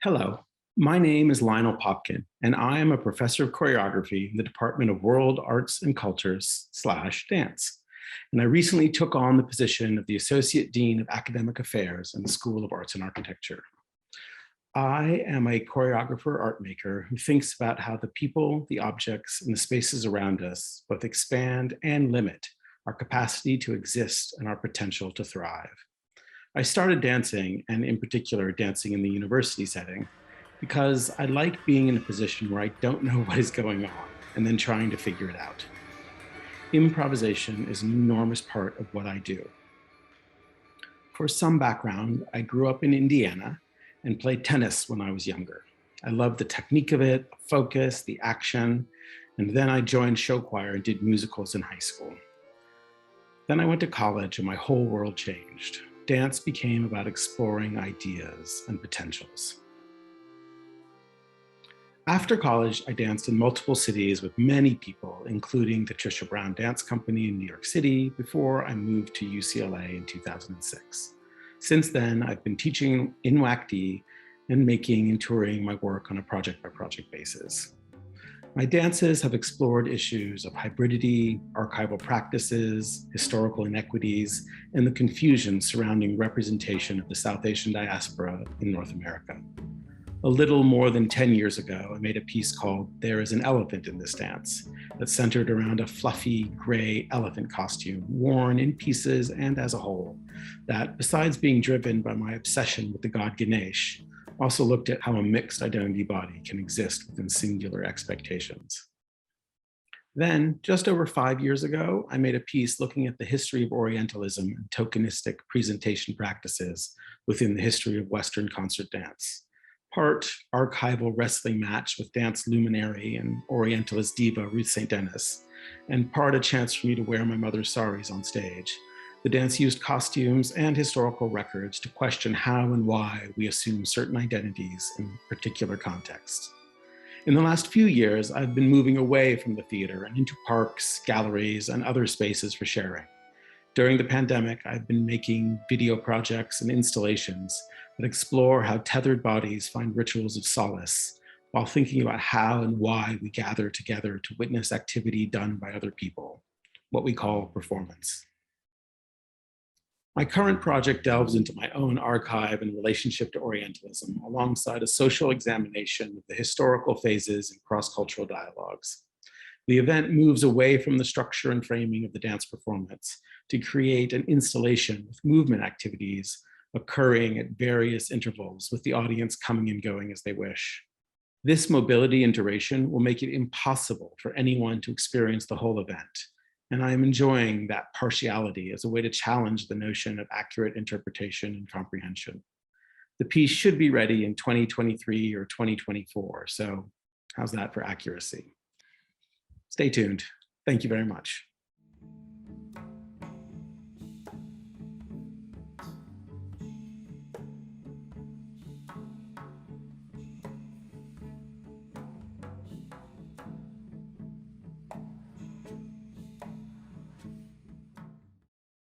Hello, my name is Lionel Popkin, and I am a professor of choreography in the Department of World Arts and Cultures / Dance. And I recently took on the position of the Associate Dean of Academic Affairs in the School of Arts and Architecture. I am a choreographer art maker who thinks about how the people, the objects, and the spaces around us both expand and limit our capacity to exist and our potential to thrive. I started dancing, and in particular dancing in the university setting, because I like being in a position where I don't know what is going on and then trying to figure it out. Improvisation is an enormous part of what I do. For some background, I grew up in Indiana and played tennis when I was younger. I loved the technique of it, the focus, the action, and then I joined show choir and did musicals in high school. Then I went to college and my whole world changed. Dance became about exploring ideas and potentials. After college, I danced in multiple cities with many people, including the Trisha Brown Dance Company in New York City, before I moved to UCLA in 2006. Since then, I've been teaching in WAC and making and touring my work on a project-by-project basis. My dances have explored issues of hybridity, archival practices, historical inequities, and the confusion surrounding representation of the South Asian diaspora in North America. A little more than 10 years ago, I made a piece called "There is an Elephant in This Dance" that centered around a fluffy gray elephant costume worn in pieces and as a whole that, besides being driven by my obsession with the god Ganesh, also looked at how a mixed identity body can exist within singular expectations. Then, just over 5 years ago, I made a piece looking at the history of Orientalism and tokenistic presentation practices within the history of Western concert dance. Part archival wrestling match with dance luminary and Orientalist diva Ruth St. Denis, and part a chance for me to wear my mother's saris on stage. The dance used costumes and historical records to question how and why we assume certain identities in particular contexts. In the last few years, I've been moving away from the theater and into parks, galleries, and other spaces for sharing. During the pandemic, I've been making video projects and installations that explore how tethered bodies find rituals of solace while thinking about how and why we gather together to witness activity done by other people, what we call performance. My current project delves into my own archive and relationship to Orientalism alongside a social examination of the historical phases and cross-cultural dialogues. The event moves away from the structure and framing of the dance performance to create an installation with movement activities occurring at various intervals with the audience coming and going as they wish. This mobility and duration will make it impossible for anyone to experience the whole event. And I am enjoying that partiality as a way to challenge the notion of accurate interpretation and comprehension. The piece should be ready in 2023 or 2024, so how's that for accuracy? Stay tuned. Thank you very much.